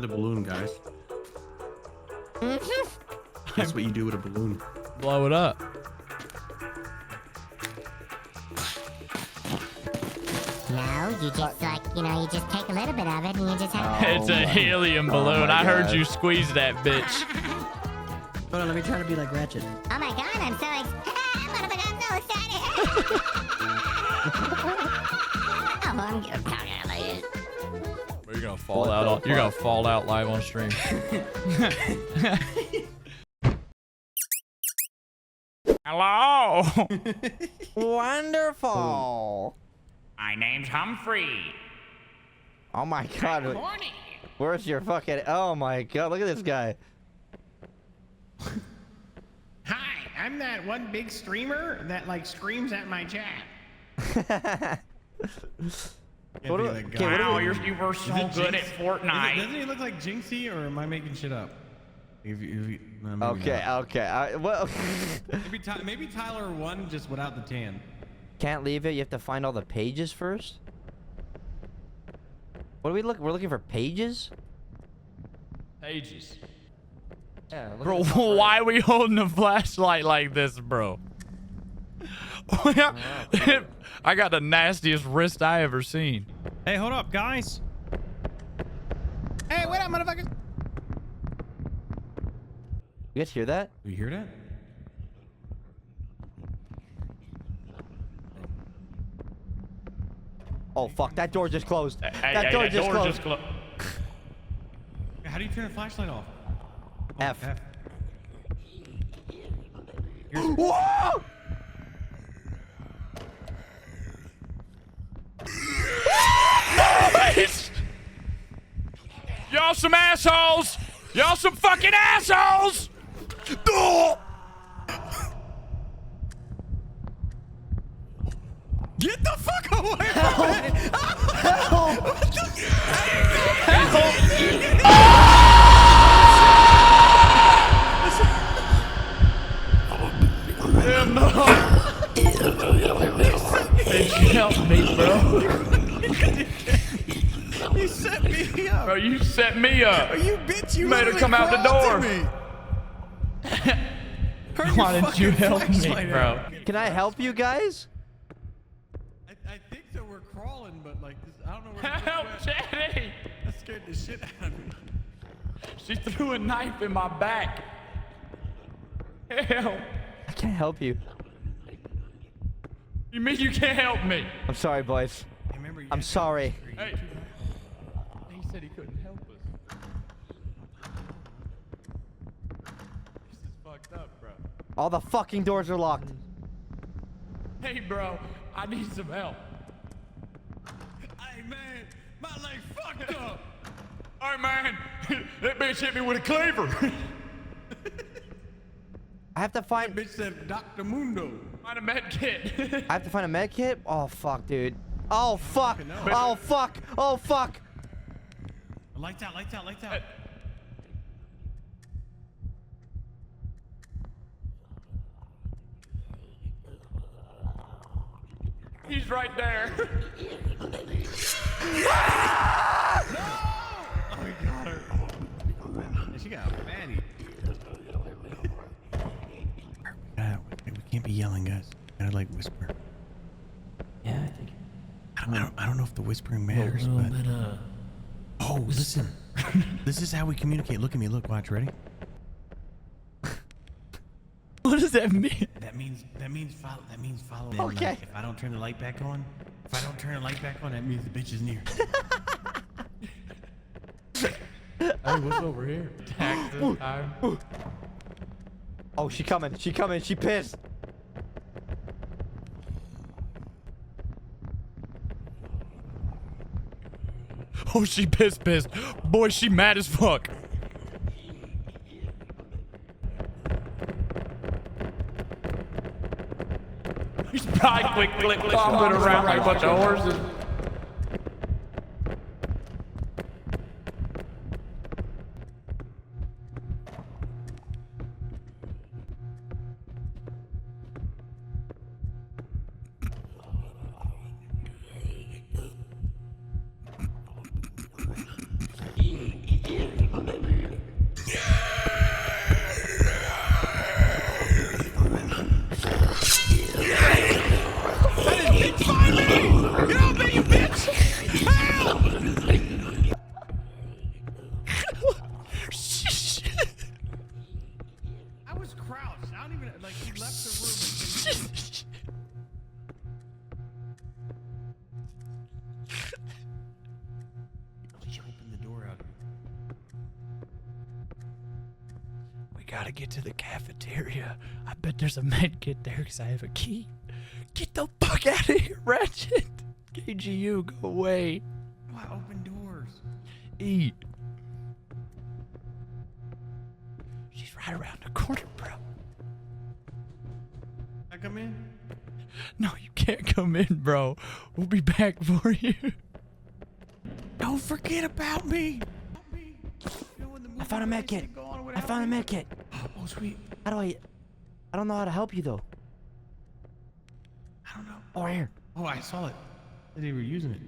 with a balloon, guys. That's what you do with a balloon. Blow it up. No, you just like, you know, you just take a little bit of it and you just have It's a helium balloon. I heard you squeeze that bitch. Hold on, let me try to be like Ratchet. Oh my god, I'm so excited. I'm so excited. Oh, I'm good. You're gonna fall out. You're gonna fall out live on stream. Hello. Wonderful. My name's Humphrey. Oh my god. Morning. Where's your fucking... Oh my god, look at this guy. Hi, I'm that one big streamer that like screams at my chat. What do- Can't be that okay, what guy. do Wow, we- you were so good at Fortnite. Doesn't he look like Jinxie, or am I making shit up? No, maybe Okay, not. okay. Well, Maybe Tyler won just without the tan. can't leave it. You have to find all the pages first. What do we look? We're looking for pages. Pages. Yeah. look Bro, at the top right. why are we holding a flashlight like this, bro? I got the nastiest wrist I ever seen. Hey, hold up, guys. Hey, what up, motherfuckers? You guys hear that? Do you hear that? Oh fuck! That door just closed. Hey, That door just closed. How do you turn the flashlight off? Oh, F. Whoa! Y'all some assholes! Y'all some fucking assholes! Get the fuck away from me! Damn, no. Help me, bro. You set me up! Bro, you set me up. You bitch, you made her literally come out the crawled door. to me. Turn your Why didn't you fucking help me, flashlight bro? out. Can I help you guys? I think that we're crawling, but like, this, I don't know where Help, Chatty! That scared the shit out of me. She threw a knife in my back. Help. I can't help you. You mean you can't help me? I'm sorry, boys. Hey, remember, you I'm guys- sorry. Hey. He said he couldn't help us. This is fucked up, bro. All the fucking doors are locked. Hey, bro, I need some help. Hey, man, my leg fucked up. Hey, man, that bitch hit me with a cleaver. I have to find. Bitch said Dr. Mundo. Find a med kit. I have to find a med kit. Oh fuck, dude. Oh fuck. fucking know. Oh fuck. Oh fuck. Lights out, lights out, lights out. He's right there. Oh, we got her. She got a fatty. We can't be yelling, guys. We gotta like whisper. Yeah, I think. I don't know if the whispering matters, but. Oh, listen. This is how we communicate. Look at me. Look, watch. Ready? What does that mean? That means follow. That means follow. Okay. Like, if I don't turn the light back on, that means the bitch is near. Hey, what's over here? Tax this time. Oh, she coming. She coming. She pissed. Oh, she pissed. Boy, she mad as fuck. He's probably click, stomping around like a bunch of horses. gotta get to the cafeteria. I bet there's a med kit there because I have a key. Get the fuck out of here, Ratchet. KGU, go away. Why open doors? Eat. She's right around the corner, bro. I come in? No, you can't come in, bro. We'll be back for you. Don't forget about me. I found a med kit. I found a med kit. Oh, sweet. How do I don't know how to help you though. I don't know. Oh, right here. Oh, I saw it. They were using it.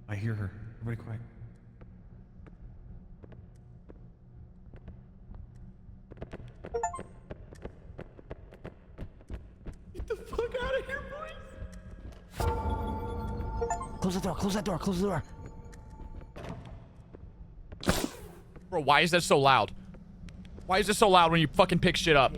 I hear her. Everybody quiet. Get the fuck out of here, boys. Close the door. Close that door. Close the door. Bro, why is that so loud? Why is it so loud when you fucking pick shit up?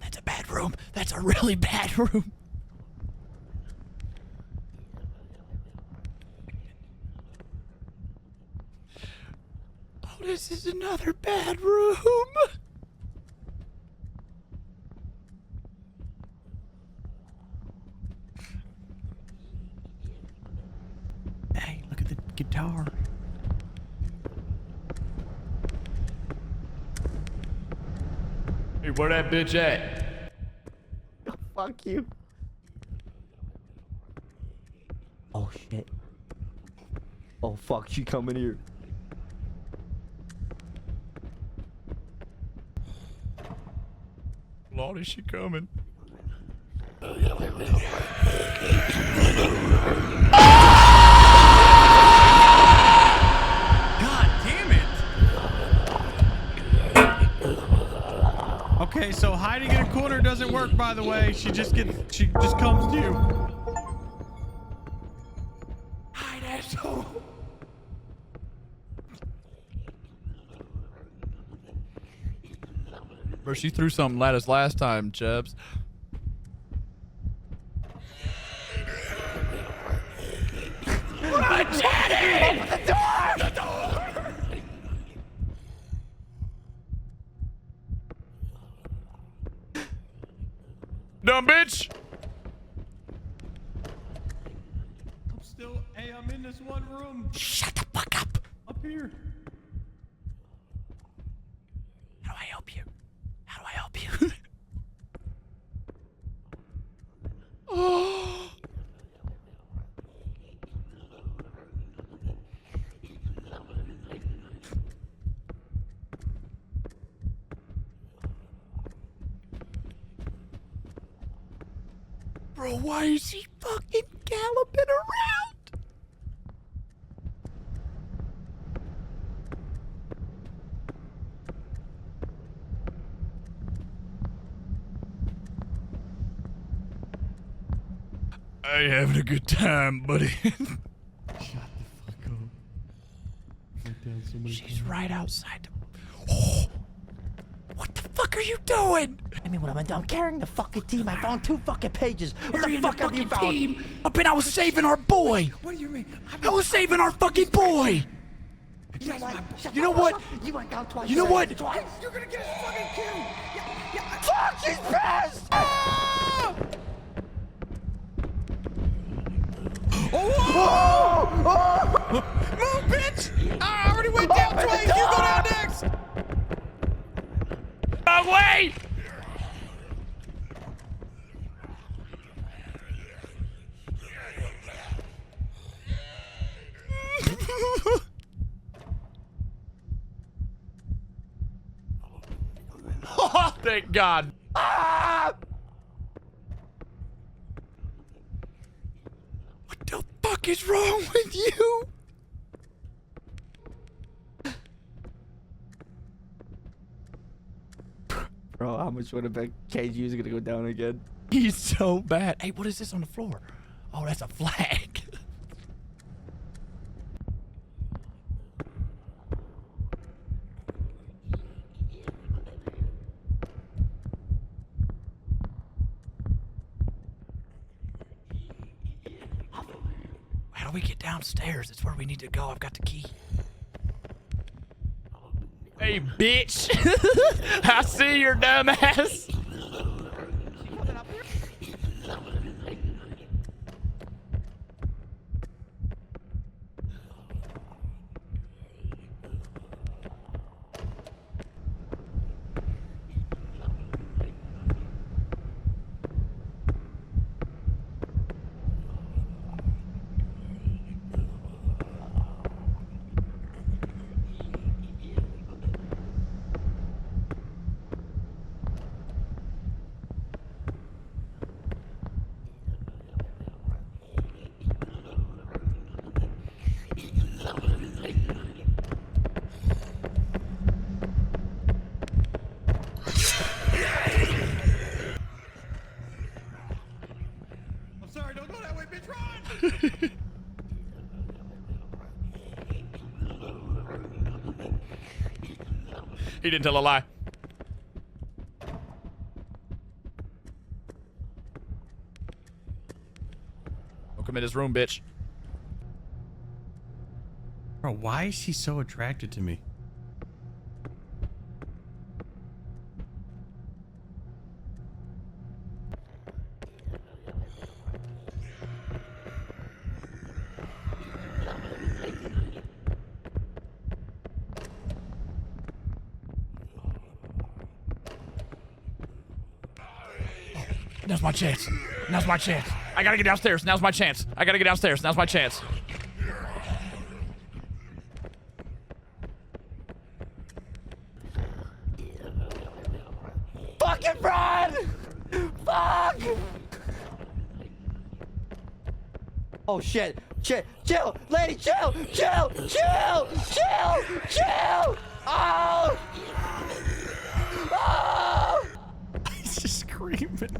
That's a bad room. That's a really bad room. Oh, this is another bad room. Hey, look at the guitar. Hey, where that bitch at? Fuck you. Oh shit. Oh fuck, she coming here. Lord, is she coming? God damn it! Okay, so hiding in a corner doesn't work, by the way. She just comes to you. Hide, asshole. Bro, she threw something at us last time, Chubbs. Run, Jenny! Open the door! The door! Dumb bitch! Hey, I'm in this one room. Shut the fuck up! Up here. How do I help you? How do I help you? Oh! Bro, why is he fucking galloping around? I ain't having a good time, buddy. Shut the fuck up. Write down so many She's right outside. Oh, what the fuck are you doing? I mean, what I'm carrying the fucking team. I found 2 fucking pages. What the fuck have you found? I was saving our boy. What do you mean? I was saving our fucking boy. You know what? You know what? You went down twice. You know what? Twice. You're gonna get us fucking killed. Fuck, she's pissed! Ah! Move, bitch! I already went down twice. You go down next. Wait! Oh, thank God. Ah! What the fuck is wrong with you? Bro, how much would have bet KG is gonna go down again? He's so bad. Hey, what is this on the floor? Oh, that's a flag. we get downstairs. It's where we need to go. I've got the key. Hey, bitch. I see your dumb ass. I'm sorry, don't go that way, bitch, run! He didn't tell a lie. Don't come in his room, bitch. Bro, why is she so attracted to me? Now's my chance. Now's my chance. I gotta get downstairs. Now's my chance. I gotta get downstairs. Now's my chance. Fucking run! Fuck! Oh shit! Shit! Chill! Lady, chill! Chill! Chill! Chill! Chill! Oh! Oh! He's just screaming.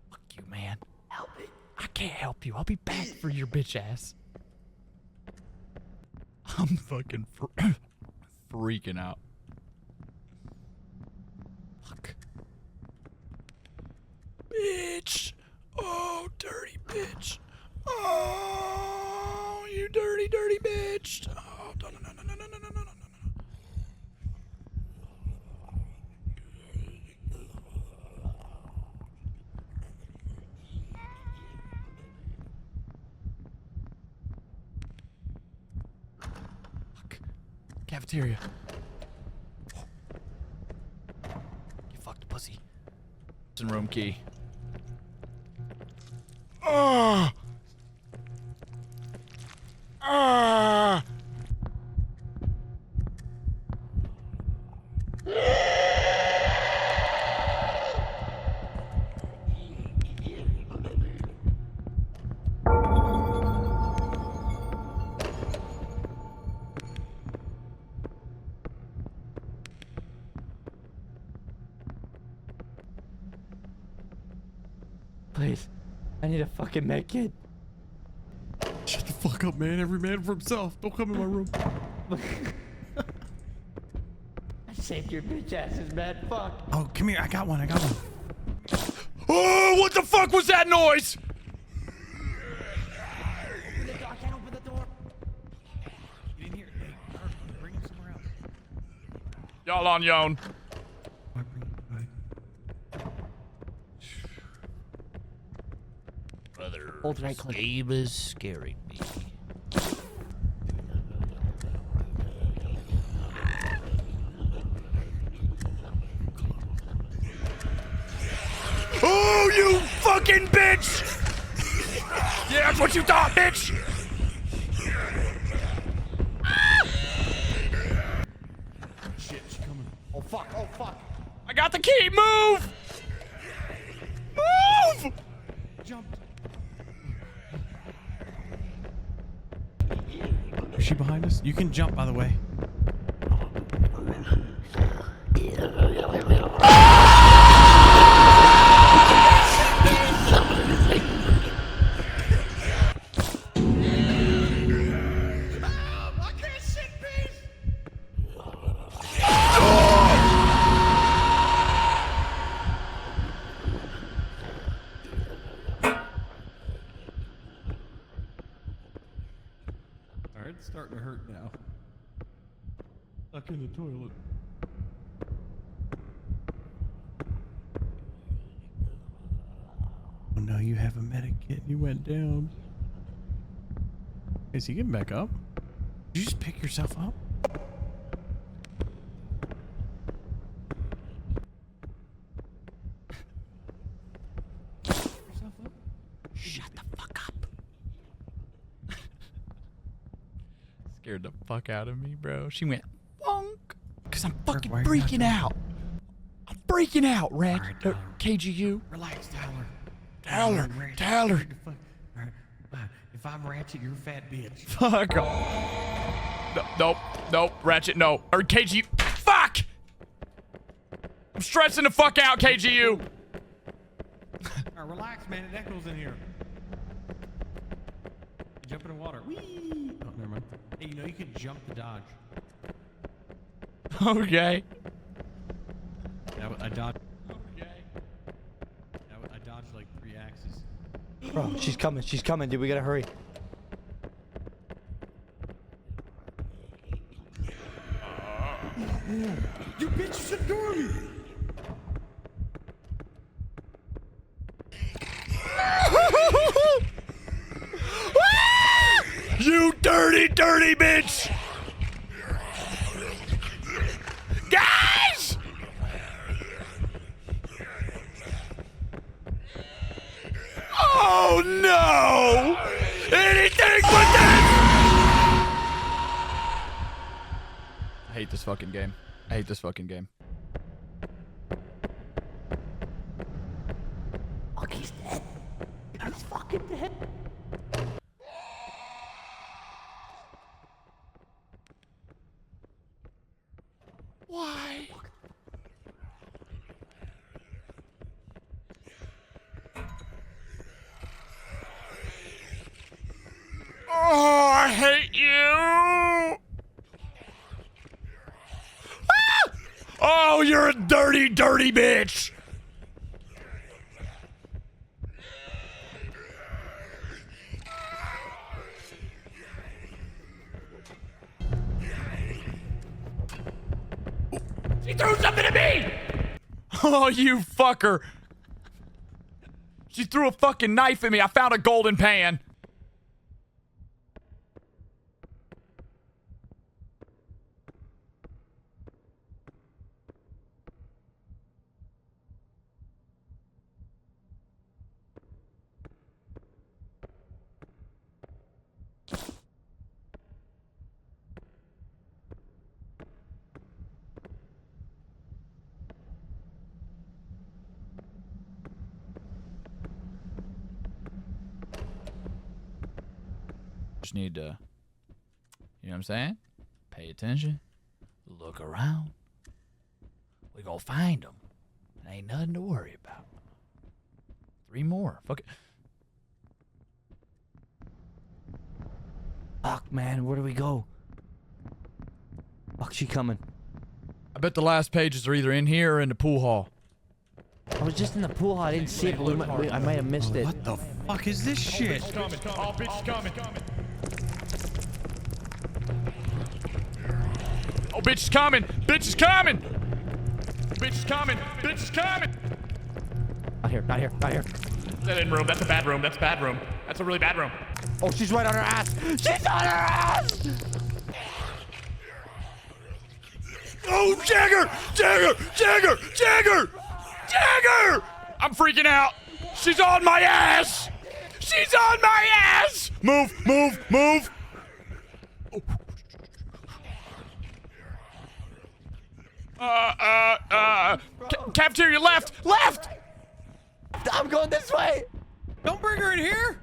Fuck you, man. Help it. I can't help you. I'll be back for your bitch ass. I'm fucking freaking out. Fuck. Bitch. Oh, dirty bitch. Oh, you dirty, dirty bitch. Oh, no, no, no, no, no, no, no, no, no, no. Fuck. Cafeteria. You fucked pussy. It's in room key. Ah! Ah! Please, I need a fucking med kit. Shut the fuck up, man. Every man for himself. Don't come in my room. I saved your bitch asses, man. Fuck. Oh, come here. I got one. I got one. Oh, what the fuck was that noise? Open the door. I can't open the door. Get in here. Hey, Kirk, bring him somewhere else. Y'all on your own. Brother, Hold right click. Gabe is scaring me. Oh, you fucking bitch! Yeah, that's what you thought, bitch! Shit, she's coming. Oh fuck. Oh fuck. I got the key, move! Move! Jump. Is she behind us? You can jump, by the way. It's starting to hurt now. Stuck in the toilet. Oh no, you have a medic kit. You went down. Is he getting back up? Did you just pick yourself up? Shut the fuck up. Scared the fuck out of me, bro. She went bonk. Cause I'm fucking why are you not freaking doing out. I'm freaking out, Rat. Alright, Tyler. KGU. Relax, Tyler. Tyler. Ratchet. Tyler. Alright, if I'm Ratchet, you're a fat bitch. Fuck off. Nope. Nope. Ratchet, no. Or KGU. Fuck! I'm stressing the fuck out, KGU. Alright, relax, man. It echoes in here. You jump in the water. Whee! Oh, never mind. Hey, you know you can jump to dodge. Okay. I dodged. Okay. I dodged like 3 axes. Bro, she's coming. She's coming, dude. We gotta hurry. You bitch should ignore me! You dirty, dirty bitch! Guys! Oh no! Anything but that! I hate this fucking game. I hate this fucking game. Fuck, he's dead. He's fucking dead. Why? Oh, I hate you! Ah! Oh, you're a dirty, dirty bitch! She threw something at me! Oh, you fucker! She threw a fucking knife at me. I found a golden pan. Just need to, you know what I'm saying? Pay attention. Look around. We gonna find them. Ain't nothing to worry about. 3 more. Fuck it. Fuck, man. Where do we go? Fuck, she coming. I bet the last pages are either in here or in the pool hall. I was just in the pool hall. I didn't see it, but I might have missed it. What the fuck is this shit? Coming. Oh, bitch coming. Oh, bitch is coming! Bitch is coming! Bitch is coming! Bitch is coming! Not here. Not here. Not here. That in room. That's a bad room. That's a bad room. That's a really bad room. Oh, she's right on her ass. She's on her ass. Oh, Jagger! Jagger! Jagger! Jagger! Jagger! I'm freaking out! She's on my ass! She's on my ass! Move! Move! Move! Cafeteria left! Left! I'm going this way. Don't bring her in here!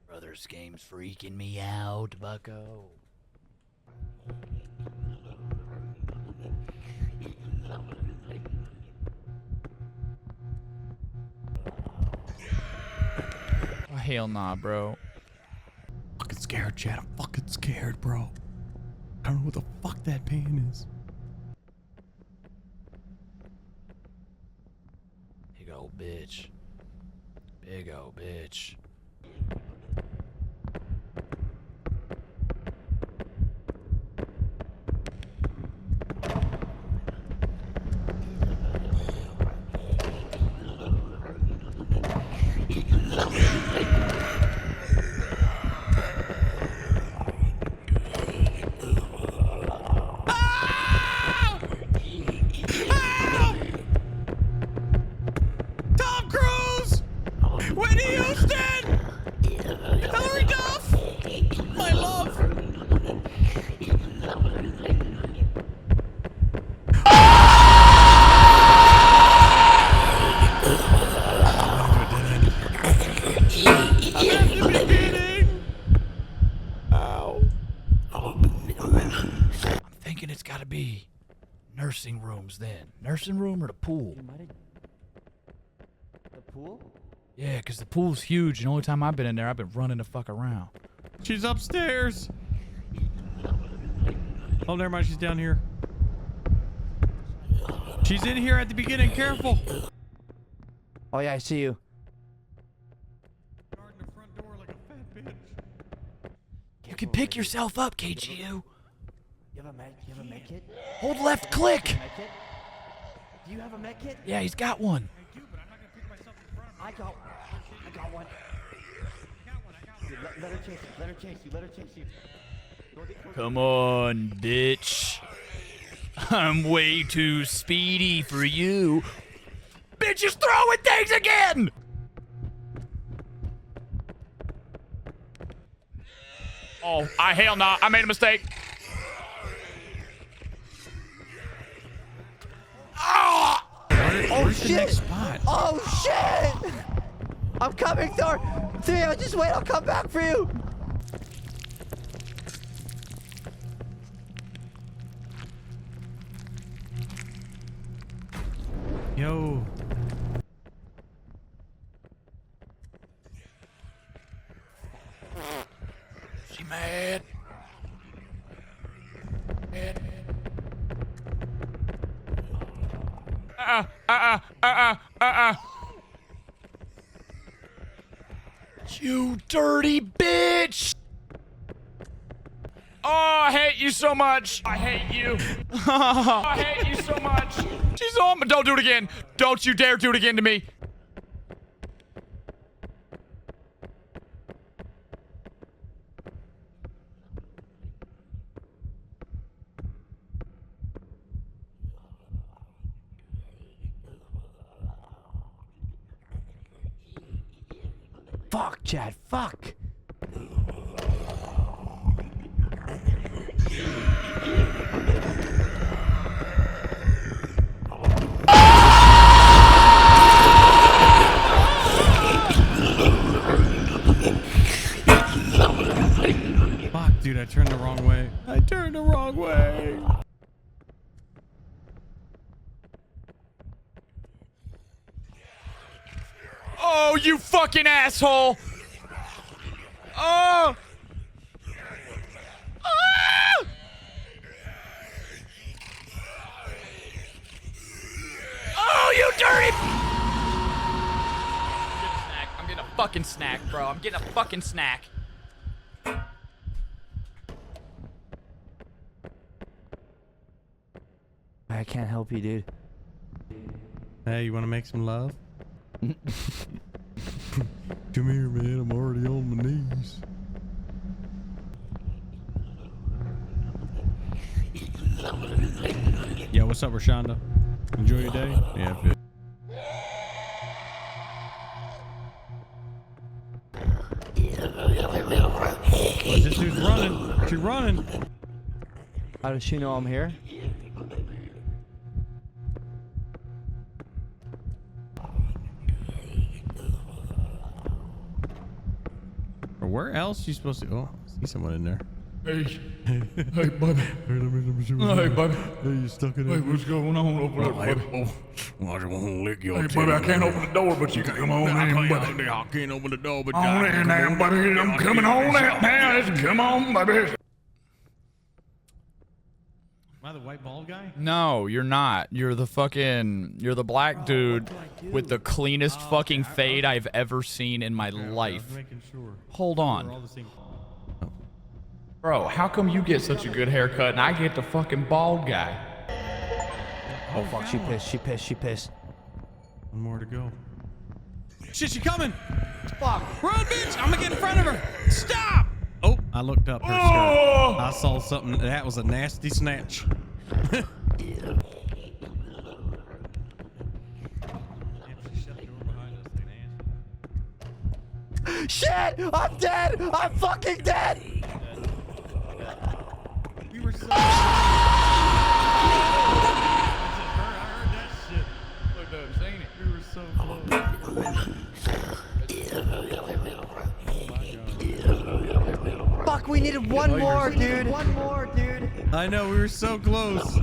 Brother's game's freaking me out, bucko. Oh, hell nah, bro. Fucking scared, Chad. I'm fucking scared, bro. I don't know what the fuck that pan is. Here you go, bitch. Big ol' bitch. Tom Cruise! Whitney Houston! Hillary Duff! My love! I'm thinking it's gotta be nursing rooms then. Nursing room or the pool? The pool? Yeah, because the pool's huge, and the only time I've been in there, I've been running the fuck around. She's upstairs. Oh, never mind. She's down here. She's in here at the beginning. Careful. Oh yeah, I see you. Guarding the front door like a fat bitch. You can pick yourself up, KGU. You have a med kit? Hold left click. Med kit? Do you have a med kit? Yeah, he's got one. I do, but I'm not gonna pick myself in front of her. I got one. Dude, let her chase you. Let her chase you. Let her chase you. Come on, bitch. I'm way too speedy for you. Bitch is throwing things again! Oh, hell no. I made a mistake. Oh Where's the shit! next spot? Oh shit! I'm coming, Thor. Thio, just wait. I'll come back for you. Yo. She mad. You dirty bitch! Oh, I hate you so much. I hate you. I hate you so much. She's on me. Don't do it again. Don't you dare do it again to me. Fuck, Chad. Fuck. Fuck, dude, I turned the wrong way. I turned the wrong way. Oh, you fucking asshole. Oh. Ah! Oh, you dirty. I'm getting a fucking snack, bro. I'm getting a fucking snack. I can't help you, dude. Hey, you want to make some love? Come here, man. I'm already on my knees. Yeah, what's up, Rashonda? Enjoy your day? Yeah, good. Well, this dude's running. She's running. How does she know I'm here? Or where else you supposed to? Oh, I see someone in there. Hey. Hey, buddy. Hey, buddy. Hey, you stuck in Hey, there. what's going on over there, buddy? I just want to lick your Hey, buddy, I can't open the door, but you can come on in, buddy. I can't open the door, but On in now, buddy. I'm coming on out now. Come on, baby. Am I the white bald guy? No, you're not. You're the black dude with the cleanest fucking fade I've ever seen in my life. I was making sure. Hold We're all on. the same. Bro, how come you get such a good haircut and I get the fucking bald guy? Oh fuck, she pissed, she pissed, she pissed. One more to go. Shit, she coming! Fuck! Run, bitch! I'm gonna get in front of her! Stop! Oh, I looked up her skirt. I saw something. That was a nasty snatch. Shit! I'm dead! I'm fucking dead! We were so. We were so close. Fuck, we needed one more, dude. One more, dude. I know, we were so close.